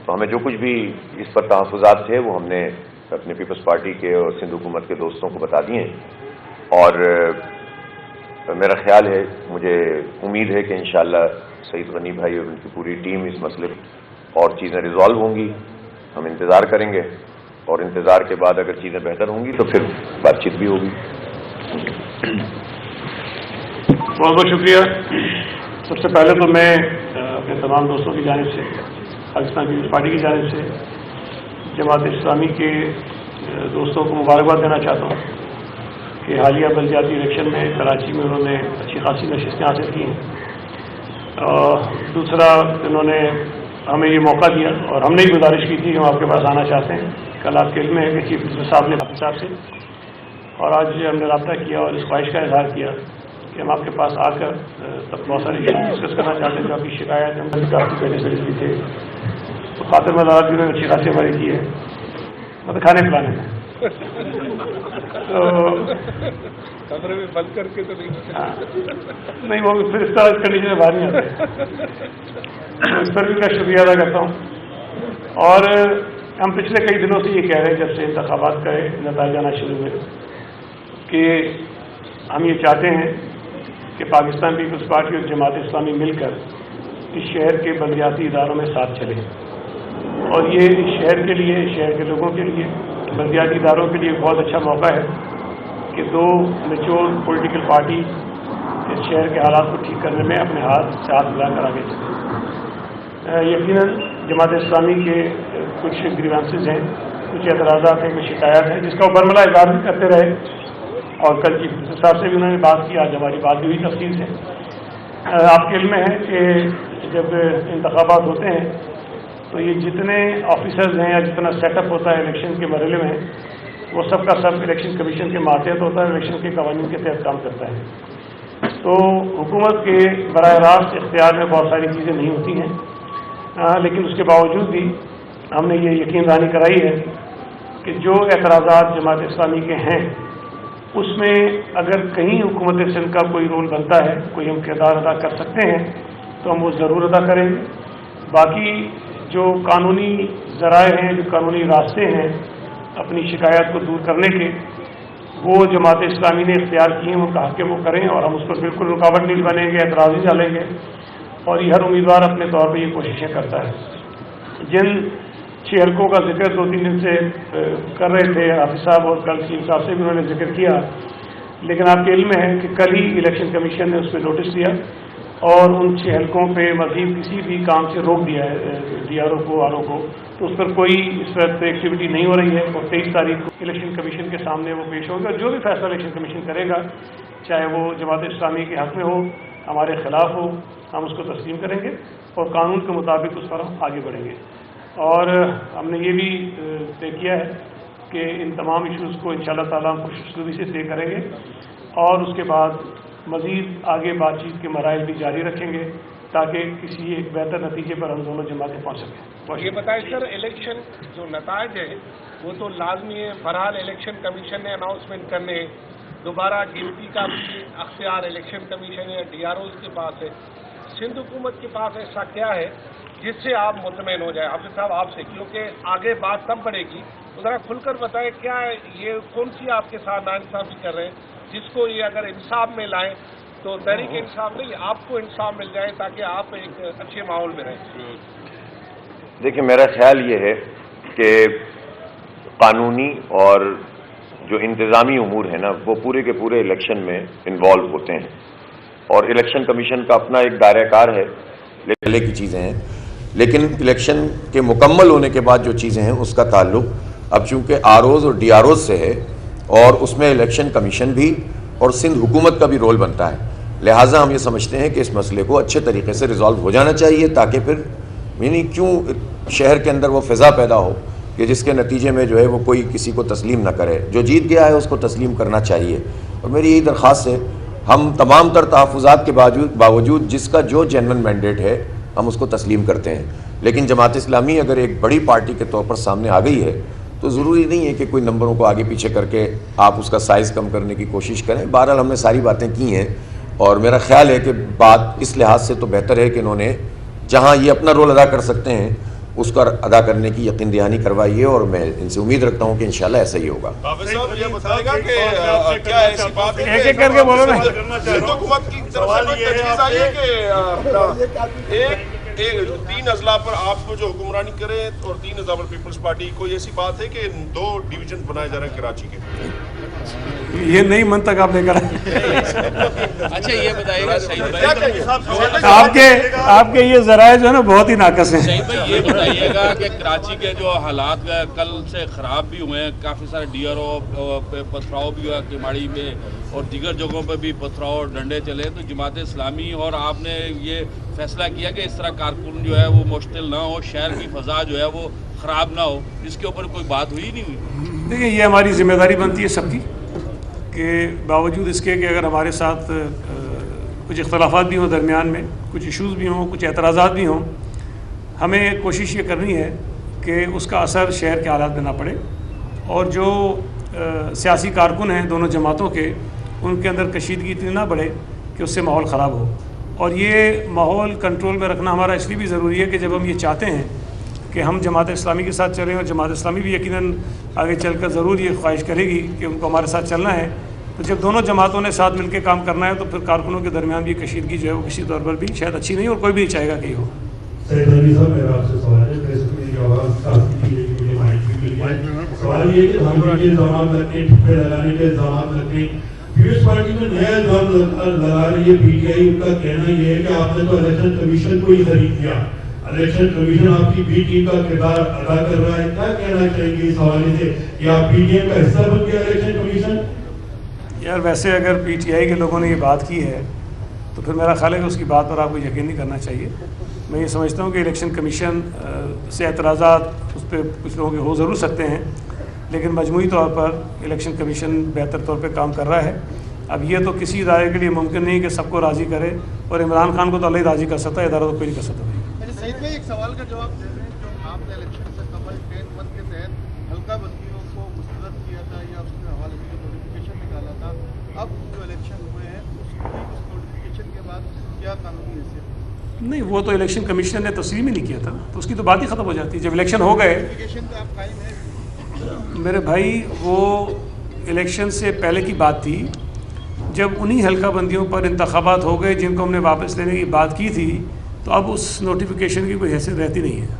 تو ہمیں جو کچھ بھی اس پر تحفظات تھے وہ ہم نے اپنے پیپلز پارٹی کے اور سندھ حکومت کے دوستوں کو بتا دیے ہیں، اور میرا خیال ہے، مجھے امید ہے کہ انشاءاللہ سعید غنی بھائی اور ان کی پوری ٹیم اس مسئلے اور چیزیں ریزالو ہوں گی. ہم انتظار کریں گے، اور انتظار کے بعد اگر چیزیں بہتر ہوں گی تو پھر بات چیت بھی ہوگی. بہت بہت شکریہ. سب سے پہلے تو میں اپنے تمام دوستوں کی جانب سے، پاکستان پیپلز پارٹی کی جانب سے جماعت اسلامی کے دوستوں کو مبارکباد دینا چاہتا ہوں کہ حالیہ بلدیاتی الیکشن میں کراچی میں انہوں نے اچھی خاصی نشستیں حاصل کی ہیں. دوسرا، انہوں نے ہمیں یہ موقع دیا، اور ہم نے یہ گزارش کی تھی کہ ہم آپ کے پاس آنا چاہتے ہیں. کل آپ کے علم ہے کہ چیف منسٹر صاحب نے حافظ صاحب سے، اور آج ہم نے رابطہ کیا اور اس خواہش کا اظہار کیا کہ ہم آپ کے پاس آ کر بہت ساری چیزیں ڈسکس کرنا چاہتے ہیں جو آپ کی شکایت ہم نے کافی پہلے سے لکھی تھے. تو خاطر مزارات بھی انہوں نے اچھی خاصی ہماری کی ہے، مطلب کھانے پلانے میں. تو کمرے میں بند کر کے تو نہیں، وہ پھر اس طرح کنڈیشن میں باہر نہیں آتے. تو اس پر بھی میں شکریہ ادا کرتا ہوں. اور ہم پچھلے کئی دنوں سے یہ کہہ رہے ہیں جب سے انتخابات کا نتائج آنا شروع ہوئے کہ ہم یہ چاہتے ہیں کہ پاکستان پیپلز پارٹی اور جماعت اسلامی مل کر اس شہر کے بلدیاتی اداروں میں ساتھ چلیں، اور یہ اس شہر کے لیے، شہر کے لوگوں کے لیے، بلدیاتی اداروں کے لیے بہت اچھا موقع ہے کہ دو میچور پولیٹیکل پارٹی اس شہر کے حالات کو ٹھیک کرنے میں اپنے ہاتھ ملا کر آگے چلیں. یقیناً جماعت اسلامی کے کچھ گریوانسز ہیں، کچھ اعتراضات ہیں، کچھ شکایات ہیں، جس کا وہ برملا اظہار بھی کرتے رہے، اور کل چیف منسٹر صاحب سے بھی انہوں نے بات کی، آج ہماری بات بھی ہوئی تفصیل سے. آپ کے علم میں ہے کہ جب انتخابات ہوتے ہیں تو یہ جتنے آفیسرز ہیں یا جتنا سیٹ اپ ہوتا ہے الیکشن کے مرحلے میں، وہ سب کا سب الیکشن کمیشن کے ماتحت ہوتا ہے، الیکشن کے قوانین کے تحت کام کرتا ہے. تو حکومت کے براہ راست اختیار میں بہت ساری چیزیں نہیں ہوتی ہیں، لیکن اس کے باوجود بھی ہم نے یہ یقین دہانی کرائی ہے کہ جو اعتراضات جماعت اسلامی کے ہیں اس میں اگر کہیں حکومت سندھ کا کوئی رول بنتا ہے، کوئی ہم کردار ادا کر سکتے ہیں تو ہم وہ ضرور ادا کریں گے. باقی جو قانونی ذرائع ہیں، جو قانونی راستے ہیں اپنی شکایات کو دور کرنے کے، وہ جماعت اسلامی نے اختیار کیے ہیں، وہ کہا کہ وہ کریں، اور ہم اس پر بالکل رکاوٹ نہیں بنیں گے، اعتراض نہیں ڈالیں گے. اور یہ ہر امیدوار اپنے طور پہ یہ کوششیں کرتا ہے. جن 6 حلقوں کا ذکر 2-3 دن سے کر رہے تھے حافظ صاحب، اور کل چیف صاحب سے بھی انہوں نے ذکر کیا، لیکن آپ کے علم میں ہے کہ کل ہی الیکشن کمیشن نے اس پہ نوٹس دیا اور ان 6 حلقوں پہ مزید کسی بھی کام سے روک دیا ہے ڈی آر او کو، آر او کو. تو اس پر کوئی اس وقت ایکٹیویٹی نہیں ہو رہی ہے، اور 23 تاریخ کو الیکشن کمیشن کے سامنے وہ پیش ہوگا. جو بھی فیصلہ الیکشن کمیشن کرے گا، چاہے وہ جماعت اسلامی کے حق میں ہو، ہمارے خلاف ہو، ہم اس کو تسلیم کریں گے اور قانون کے مطابق اس پر ہم آگے بڑھیں گے. اور ہم نے یہ بھی طے کیا ہے کہ ان تمام ایشوز کو انشاءاللہ تعالیٰ ہم خوش اسلوبی سے طے کریں گے، اور اس کے بعد مزید آگے بات چیت کے مراحل بھی جاری رکھیں گے تاکہ کسی ایک بہتر نتیجے پر ہم دونوں جماعتیں پہنچ سکیں. یہ بتائیں سر، الیکشن جو نتائج ہے وہ تو لازمی ہے، بہرحال الیکشن کمیشن نے اناؤنسمنٹ کرنے، دوبارہ گنتی کا بھی اختیار الیکشن کمیشن یا ڈی آر اوز کے پاس ہے. سندھ حکومت کے پاس ایسا کیا ہے جس سے آپ مطمئن ہو جائیں؟ حافظ صاحب آپ سے، کیونکہ آگے بات تب بڑھے گی، تو ذرا کھل کر بتائیں کیا ہے یہ، کون سی آپ کے ساتھ ناانصافی کر رہے ہیں جس کو یہ اگر انصاف میں لائیں تو تحریک انصاف نہیں، آپ کو انصاف مل جائے تاکہ آپ ایک اچھے ماحول میں رہیں. دیکھیں، میرا خیال یہ ہے کہ قانونی اور جو انتظامی امور ہیں نا، وہ پورے کے پورے الیکشن میں انوالو ہوتے ہیں، اور الیکشن کمیشن کا اپنا ایک دائرہ کار ہے، پہلے کی چیزیں ہیں. لیکن الیکشن کے مکمل ہونے کے بعد جو چیزیں ہیں اس کا تعلق اب چونکہ آر اوز اور ڈی آر اوز سے ہے، اور اس میں الیکشن کمیشن بھی اور سندھ حکومت کا بھی رول بنتا ہے. لہٰذا ہم یہ سمجھتے ہیں کہ اس مسئلے کو اچھے طریقے سے ریزالو ہو جانا چاہیے، تاکہ پھر یعنی کیوں شہر کے اندر وہ فضا پیدا ہو کہ جس کے نتیجے میں جو ہے وہ کوئی کسی کو تسلیم نہ کرے. جو جیت گیا ہے اس کو تسلیم کرنا چاہیے. اور میری یہی درخواست ہے، ہم تمام تر تحفظات کے باوجود جس کا جو جینون مینڈیٹ ہے ہم اس کو تسلیم کرتے ہیں. لیکن جماعت اسلامی اگر ایک بڑی پارٹی کے طور پر سامنے آ گئی ہے تو ضروری نہیں ہے کہ کوئی نمبروں کو آگے پیچھے کر کے آپ اس کا سائز کم کرنے کی کوشش کریں. بہرحال ہم نے ساری باتیں کی ہیں، اور میرا خیال ہے کہ بات اس لحاظ سے تو بہتر ہے کہ انہوں نے جہاں یہ اپنا رول ادا کر سکتے ہیں اس کا ادا کرنے کی یقین دہانی کروائی ہے، اور میں ان سے امید رکھتا ہوں کہ انشاءاللہ ایسا ہی ہوگا۔ حافظ صاحب یہ بتائے گا کہ کیا ایسی بات ہے ایک ایک کر کے بولو نا۔ حکومت کی طرف سے کوئی تجویز آئی ہے کہ ایک 3 اضلاع پر آپ کو جو حکمرانی کرے اور 3 اضلاع پر پیپلز پارٹی، کوئی ایسی بات ہے کہ 2 ڈویژن بنائے جا رہے ہیں کراچی کے؟ یہ نئی منطق آپ لے کر آئے۔ اچھا یہ بتائیے گا شہید بھائی، آپ کے یہ ذرائع جو ہے نا بہت ہی ناقص ہیں۔ شہید بھائی یہ بتائیے گا کہ کراچی کے جو حالات کل سے خراب بھی ہوئے ہیں، کافی سارے ڈی آر او پہ پتھراؤ بھی ہوا کیماڑی میں اور دیگر جگہوں پہ بھی پتھراؤ اور ڈنڈے چلے، تو جماعت اسلامی اور آپ نے یہ فیصلہ کیا کہ اس طرح کارکن جو ہے وہ مشتعل نہ ہو، شہر کی فضا جو ہے وہ خراب نہ ہو، اس کے اوپر کوئی بات ہوئی نہیں ہوئی؟ دیکھیں یہ ہماری ذمہ داری بنتی ہے سب کی کہ باوجود اس کے کہ اگر ہمارے ساتھ کچھ اختلافات بھی ہوں درمیان میں، کچھ ایشوز بھی ہوں، کچھ اعتراضات بھی ہوں، ہمیں کوشش یہ کرنی ہے کہ اس کا اثر شہر کے حالات میں نہ پڑے، اور جو سیاسی کارکن ہیں دونوں جماعتوں کے، ان کے اندر کشیدگی اتنی نہ بڑھے کہ اس سے ماحول خراب ہو۔ اور یہ ماحول کنٹرول میں رکھنا ہمارا اس لیے بھی ضروری ہے کہ جب ہم یہ چاہتے ہیں کہ ہم جماعت اسلامی کے ساتھ چلیں، اور جماعت اسلامی بھی یقیناً آگے چل کر ضرور یہ خواہش کرے گی کہ ان کو ہمارے ساتھ چلنا ہے، تو جب دونوں جماعتوں نے ساتھ مل کے کام کرنا ہے تو پھر کارکنوں کے درمیان بھی کشیدگی جو ہے وہ کسی طور پر بھی شاید اچھی نہیں، اور کوئی بھی نہیں چاہے گا کہ یہ ہو۔ سید علی صاحب میرا آپ سے سوال ہے، پریس میں یہ آواز کافی تھی لیکن مجھے مائک بھی مل گیا۔ سوال یہ کہ دھمکی کے الزامات لگنے، ٹھپے لگانے کے الزامات لگنے، پیپلز پارٹی میں نیا الزام لگا رہی ہے پی ٹی آئی، ان کا کہنا یہ ہے کہ آپ نے تو الیکشن کمیشن کو ہی خرید کیا، الیکشن کمیشن آپ کی بی ٹیم کا کردار ادا کر رہا ہے، کیا کہنا چاہیں گے اس حوالے سے کہ آپ پی ٹی ایم کا حصہ بن گیا الیکشن کمیشن؟ یار ویسے اگر پی ٹی آئی کے لوگوں نے یہ بات کی ہے تو پھر میرا خیال ہے کہ اس کی بات پر آپ کو یقین نہیں کرنا چاہیے۔ میں یہ سمجھتا ہوں کہ الیکشن کمیشن سے اعتراضات اس پہ کچھ لوگوں کے ہو ضرور سکتے ہیں، لیکن مجموعی طور پر الیکشن کمیشن بہتر طور پہ کام کر رہا ہے۔ اب یہ تو کسی ادارے کے لیے ممکن نہیں کہ سب کو راضی کرے، اور عمران خان کو تو اللہ ہی راضی کر سکتا ہے، ادارہ تو کوئی نہیں کر سکتا۔ سعید بھائی ایک سوال کا جواب دے رہے ہیں، جو آپ نے الیکشن سے قبل 10 منتھ کے تحت حلقہ بندیوں کو مسترد کیا تھا یا اس کے حوالے سے نوٹیفیکیشن نکالا تھا، اب جو الیکشن ہوئے ہیں اس نوٹیفیکیشن کے بعد کیا قانونی حیثیت؟ نہیں، وہ تو الیکشن کمیشن نے تسلیم ہی نہیں کیا تھا، تو اس کی تو بات ہی ختم ہو جاتی ہے۔ جب الیکشن ہو گئے، نوٹیفیکیشن پہ آپ قائم ہیں؟ میرے بھائی وہ الیکشن سے پہلے کی بات تھی، جب انہی حلقہ بندیوں پر انتخابات ہو گئے جن کو ہم نے واپس لینے کی بات کی تھی، تو اب اس نوٹیفیکیشن کی کوئی حیثیت رہتی نہیں ہے۔